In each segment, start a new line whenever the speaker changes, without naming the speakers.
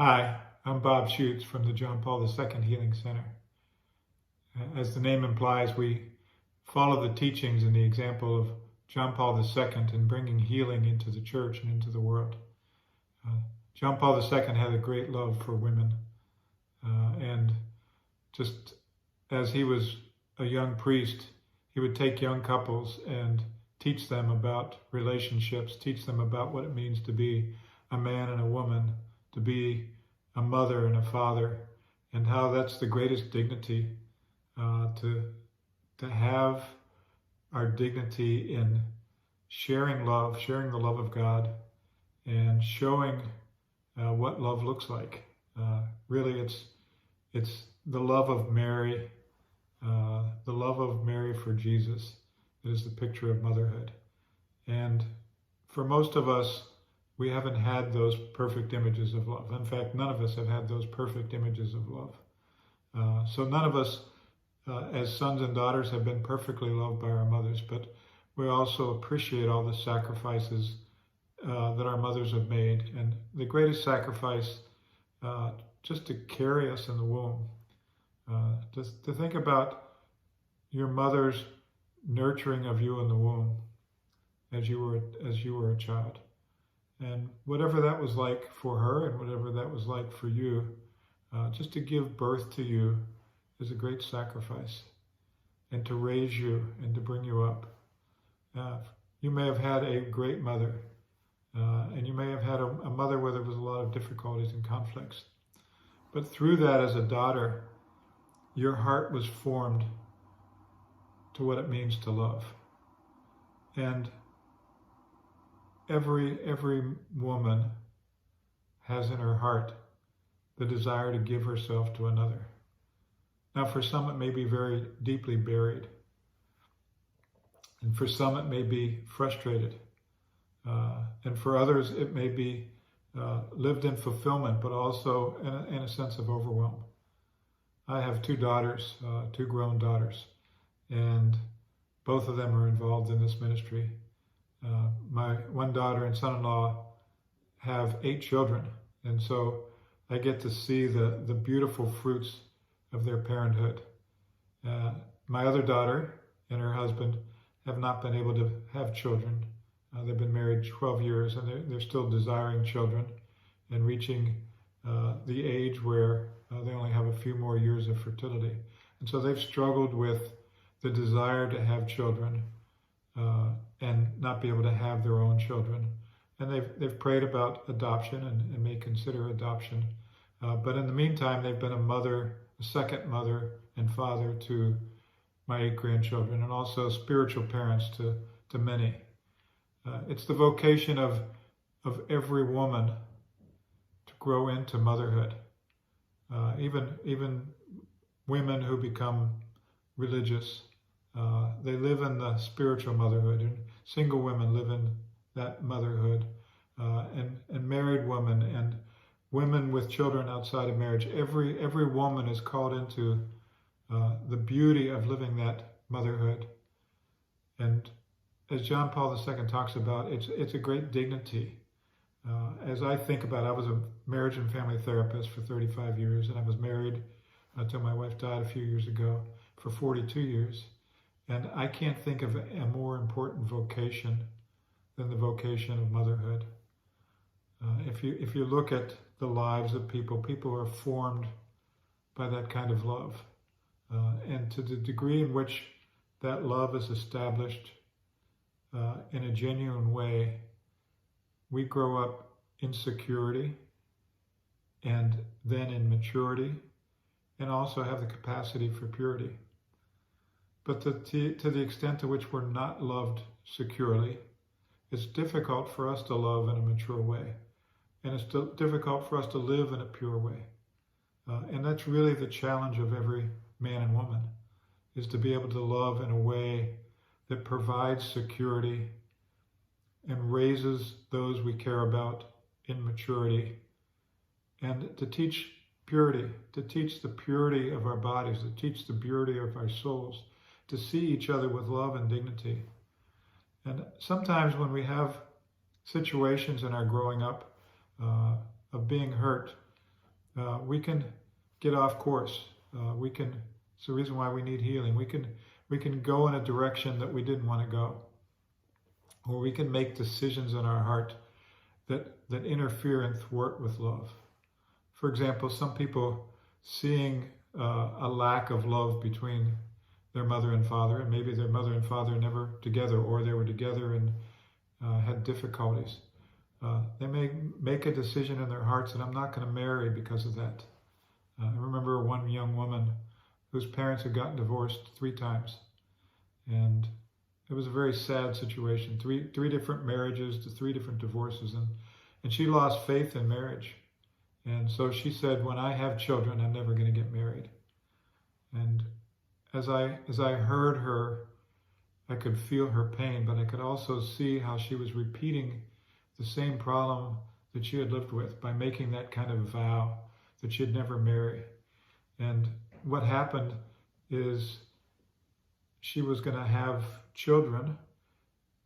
Hi, I'm Bob Schuchts from the John Paul II Healing Center. As the name implies, we follow the teachings and the example of John Paul II in bringing healing into the church and into the world. John Paul II had a great love for women, and just as he was a young priest, he would take young couples and teach them about relationships, teach them about what it means to be a man and a woman, to be a mother and a father, and how that's the greatest dignity, to have our dignity in sharing love, sharing the love of God, and showing what love looks like. Really, it's the love of Mary, the love of Mary for Jesus that is the picture of motherhood. And for most of us, we haven't had those perfect images of love. In fact, none of us have had those perfect images of love. So none of us, as sons and daughters, have been perfectly loved by our mothers, but we also appreciate all the sacrifices that our mothers have made. And the greatest sacrifice, just to carry us in the womb, just to think about your mother's nurturing of you in the womb as you were a child. And whatever that was like for her and whatever that was like for you, just to give birth to you is a great sacrifice. And to raise you and to bring you up. You may have had a great mother, and you may have had a mother where there was a lot of difficulties and conflicts. But through that, as a daughter, your heart was formed to what it means to love. And every woman has in her heart the desire to give herself to another. Now, for some, it may be very deeply buried. And for some, it may be frustrated. And for others, it may be lived in fulfillment, but also in a sense of overwhelm. I have two daughters, two grown daughters, and both of them are involved in this ministry. My one daughter and son-in-law have 8 children, and so I get to see the beautiful fruits of their parenthood. My other daughter and her husband have not been able to have children. They've been married 12 years, and they're still desiring children and reaching the age where they only have a few more years of fertility. And so they've struggled with the desire to have children and not be able to have their own children. And they've prayed about adoption and may consider adoption. But in the meantime, they've been a second mother and father to my 8 grandchildren, and also spiritual parents to many. It's the vocation of every woman to grow into motherhood. Even women who become religious, they live in the spiritual motherhood, and single women live in that motherhood, and married women and women with children outside of marriage. Every woman is called into the beauty of living that motherhood. And as John Paul II talks about, it's a great dignity. As I think about it, I was a marriage and family therapist for 35 years, and I was married until my wife died a few years ago for 42 years. And I can't think of a more important vocation than the vocation of motherhood. If you look at the lives of people are formed by that kind of love. And to the degree in which that love is established in a genuine way, we grow up in security and then in maturity, and also have the capacity for purity. But to the extent to which we're not loved securely, it's difficult for us to love in a mature way. And it's difficult for us to live in a pure way. And that's really the challenge of every man and woman, is to be able to love in a way that provides security and raises those we care about in maturity, and to teach purity, to teach the purity of our bodies, to teach the purity of our souls, to see each other with love and dignity. And sometimes when we have situations in our growing up of being hurt, we can get off course. It's the reason why we need healing. We can go in a direction that we didn't want to go, or we can make decisions in our heart that interfere and thwart with love. For example, some people seeing a lack of love between their mother and father, and maybe their mother and father never together, or they were together and had difficulties. They may make a decision in their hearts that I'm not going to marry because of that. I remember one young woman whose parents had gotten divorced 3 times, and it was a very sad situation. Three different marriages to 3 different divorces, and she lost faith in marriage. And so she said, when I have children, I'm never going to get married. And as I heard her, I could feel her pain, but I could also see how she was repeating the same problem that she had lived with by making that kind of vow that she'd never marry. And what happened is she was going to have children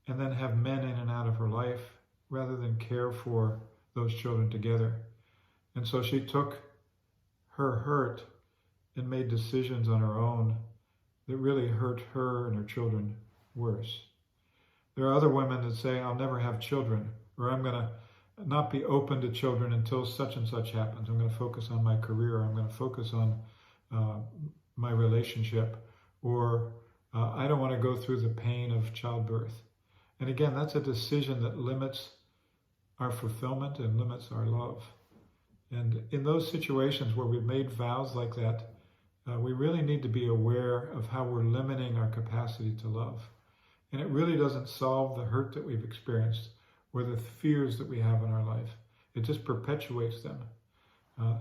and then have men in and out of her life rather than care for those children together. And so she took her hurt and made decisions on her own that really hurt her and her children worse. There are other women that say, I'll never have children, or I'm going to not be open to children until such and such happens. I'm going to focus on my career. I'm going to focus on my relationship, or I don't want to go through the pain of childbirth. And again, that's a decision that limits our fulfillment and limits our love. And in those situations where we've made vows like that, we really need to be aware of how we're limiting our capacity to love. And it really doesn't solve the hurt that we've experienced or the fears that we have in our life. It just perpetuates them.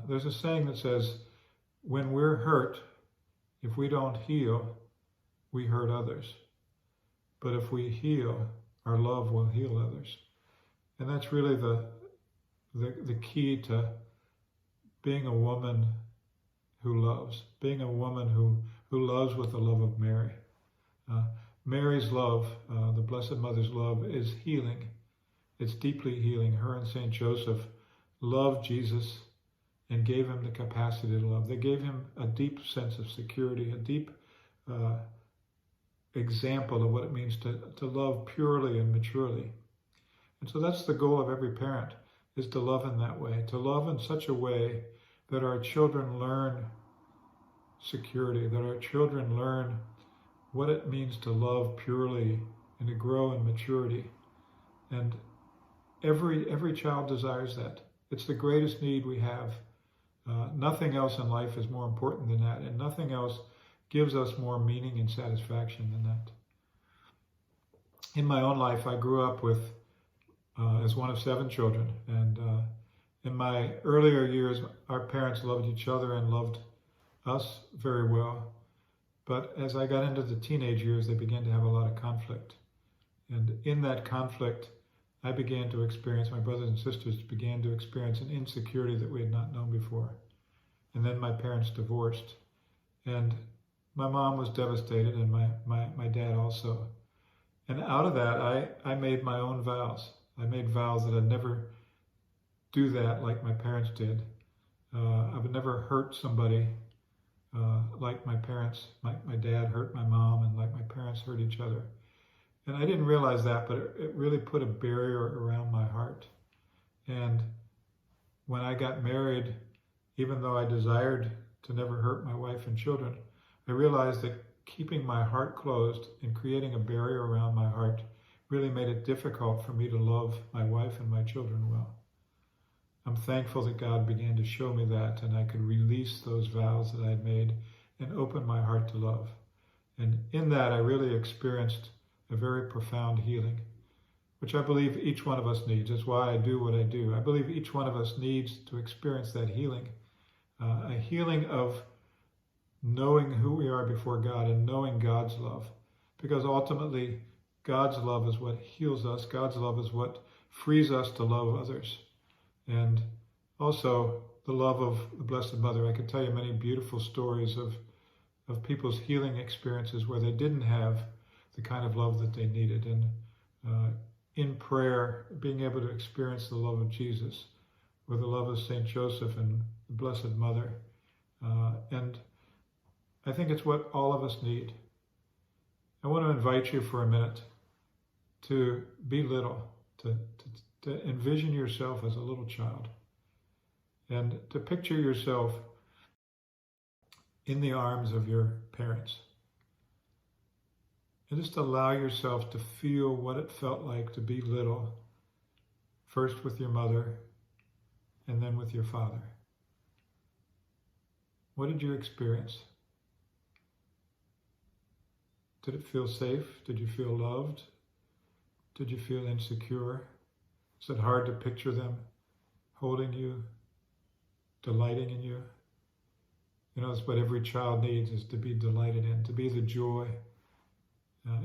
There's a saying that says, when we're hurt, if we don't heal, we hurt others. But if we heal, our love will heal others. And that's really the key to being a woman who loves, being a woman who loves with the love of Mary. Mary's love, the Blessed Mother's love, is healing. It's deeply healing. Her and St. Joseph loved Jesus and gave him the capacity to love. They gave him a deep sense of security, a deep example of what it means to love purely and maturely. And so that's the goal of every parent, is to love in that way, to love in such a way that our children learn security, that our children learn what it means to love purely and to grow in maturity. And every child desires that. It's the greatest need we have. Nothing else in life is more important than that, and nothing else gives us more meaning and satisfaction than that. In my own life, I grew up with as one of 7 children, and in my earlier years, our parents loved each other and loved us very well. But as I got into the teenage years, they began to have a lot of conflict. And in that conflict, I began to experience, my brothers and sisters began to experience an insecurity that we had not known before. And then my parents divorced. And my mom was devastated, and my dad also. And out of that, I made my own vows. I made vows that I'd never do that like my parents did. I would never hurt somebody like my parents. My dad hurt my mom, and like my parents hurt each other. And I didn't realize that, but it really put a barrier around my heart. And when I got married, even though I desired to never hurt my wife and children, I realized that keeping my heart closed and creating a barrier around my heart really made it difficult for me to love my wife and my children well. I'm thankful that God began to show me that, and I could release those vows that I had made and open my heart to love. And in that, I really experienced a very profound healing, which I believe each one of us needs. That's why I do what I do. I believe each one of us needs to experience that healing, a healing of knowing who we are before God and knowing God's love. Because ultimately, God's love is what heals us. God's love is what frees us to love others. And also the love of the Blessed Mother. I could tell you many beautiful stories of people's healing experiences where they didn't have the kind of love that they needed. And in prayer, being able to experience the love of Jesus with the love of St. Joseph and the Blessed Mother. And I think it's what all of us need. I want to invite you for a minute to be little, to envision yourself as a little child, and to picture yourself in the arms of your parents. And just allow yourself to feel what it felt like to be little, first with your mother and then with your father. What did you experience? Did it feel safe? Did you feel loved? Did you feel insecure? Is it hard to picture them holding you, delighting in you? You know, it's what every child needs, is to be delighted in, to be the joy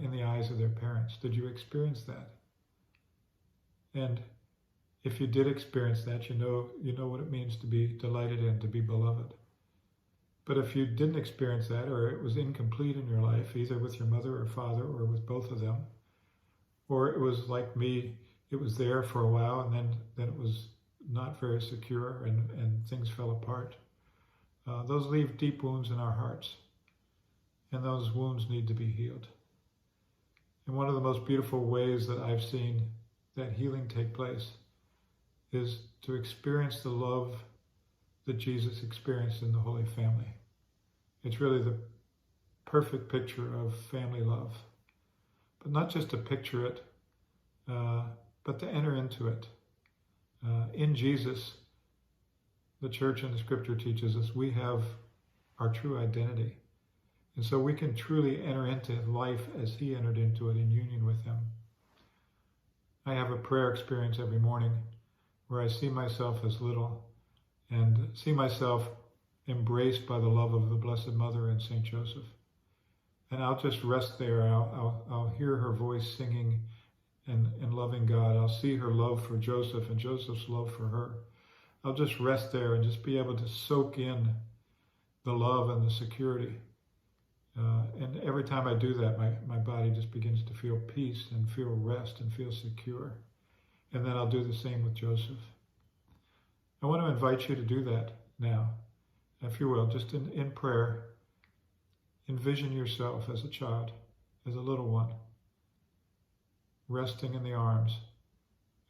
in the eyes of their parents. Did you experience that? And if you did experience that, you know what it means to be delighted in, to be beloved. But if you didn't experience that, or it was incomplete in your life, either with your mother or father, or with both of them, or it was like me, it was there for a while and then it was not very secure and things fell apart. Those leave deep wounds in our hearts, and those wounds need to be healed. And one of the most beautiful ways that I've seen that healing take place is to experience the love that Jesus experienced in the Holy Family. It's really the perfect picture of family love. But not just to picture it, but to enter into it. In Jesus, the church and the scripture teaches us we have our true identity. And so we can truly enter into life as he entered into it in union with him. I have a prayer experience every morning where I see myself as little and see myself embraced by the love of the Blessed Mother and St. Joseph. And I'll just rest there. I'll hear her voice singing and loving God. I'll see her love for Joseph and Joseph's love for her. I'll just rest there and just be able to soak in the love and the security. And every time I do that, my body just begins to feel peace and feel rest and feel secure. And then I'll do the same with Joseph. I want to invite you to do that now. If you will, just in prayer, envision yourself as a child, as a little one, resting in the arms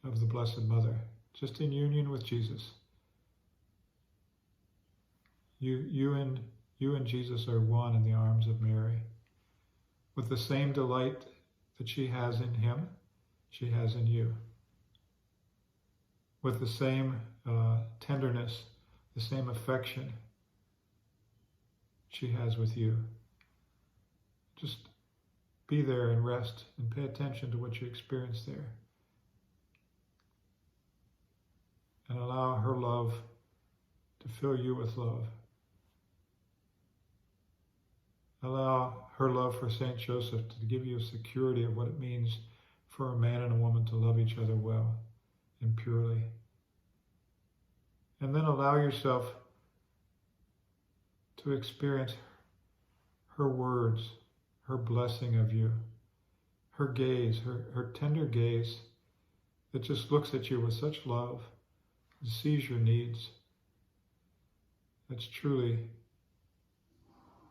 of the Blessed Mother, just in union with Jesus. You and Jesus are one in the arms of Mary. With the same delight that she has in him, she has in you. With the same tenderness, the same affection she has with you. Just be there and rest and pay attention to what you experience there. And allow her love to fill you with love. Allow her love for St. Joseph to give you a security of what it means for a man and a woman to love each other well and purely. And then allow yourself to experience her words, her blessing of you, her gaze, her tender gaze that just looks at you with such love and sees your needs. That's truly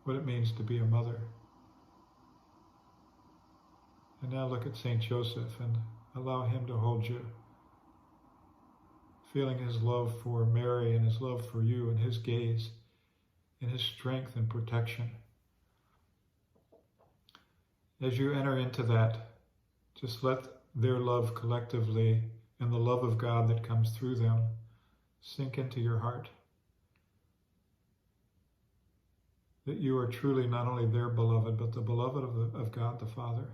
what it means to be a mother. And now look at St. Joseph and allow him to hold you, feeling his love for Mary and his love for you and his gaze and his strength and protection. As you enter into that, just let their love collectively and the love of God that comes through them sink into your heart. That you are truly not only their beloved, but the beloved of God the Father.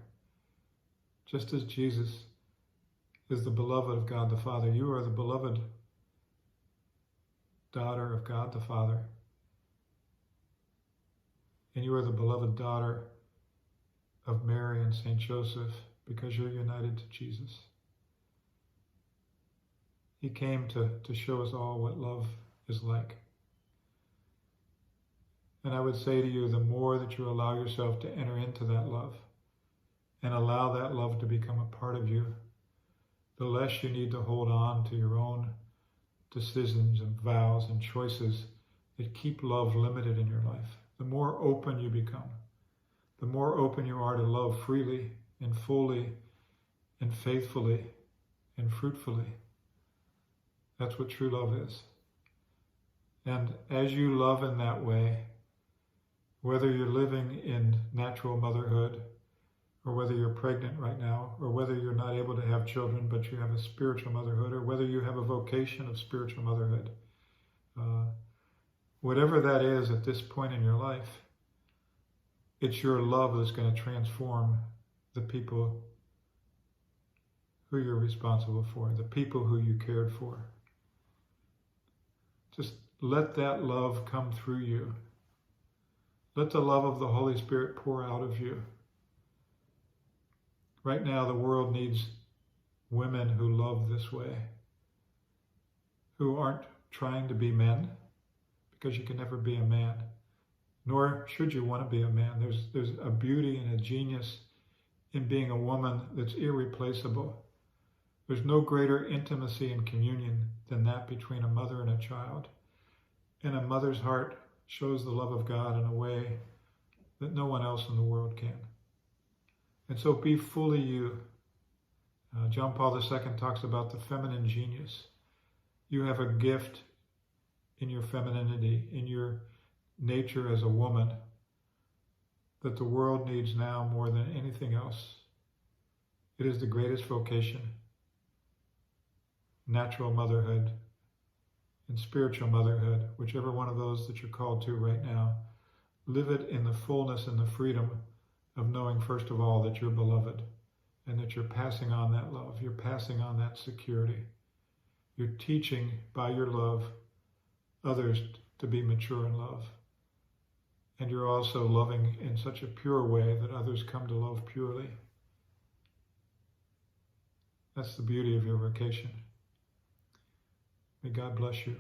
Just as Jesus is the beloved of God the Father, you are the beloved daughter of God the Father. And you are the beloved daughter of Mary and St. Joseph because you're united to Jesus. He came to show us all what love is like. And I would say to you, the more that you allow yourself to enter into that love and allow that love to become a part of you, the less you need to hold on to your own decisions and vows and choices that keep love limited in your life. The more open you become, the more open you are to love freely and fully and faithfully and fruitfully. That's what true love is. And as you love in that way, whether you're living in natural motherhood, or whether you're pregnant right now, or whether you're not able to have children but you have a spiritual motherhood, or whether you have a vocation of spiritual motherhood, whatever that is at this point in your life, it's your love that's going to transform the people who you're responsible for, the people who you cared for. Just let that love come through you. Let the love of the Holy Spirit pour out of you. Right now, the world needs women who love this way, who aren't trying to be men, because you can never be a man, nor should you want to be a man. There's a beauty and a genius in being a woman that's irreplaceable. There's no greater intimacy and communion than that between a mother and a child. And a mother's heart shows the love of God in a way that no one else in the world can. And so be fully you. John Paul II talks about the feminine genius. You have a gift in your femininity, in your nature as a woman, that the world needs now more than anything else. It is the greatest vocation. Natural motherhood and spiritual motherhood, whichever one of those that you're called to right now, live it in the fullness and the freedom of knowing, first of all, that you're beloved and that you're passing on that love. You're passing on that security. You're teaching by your love others to be mature in love. And you're also loving in such a pure way that others come to love purely. That's the beauty of your vocation. May God bless you.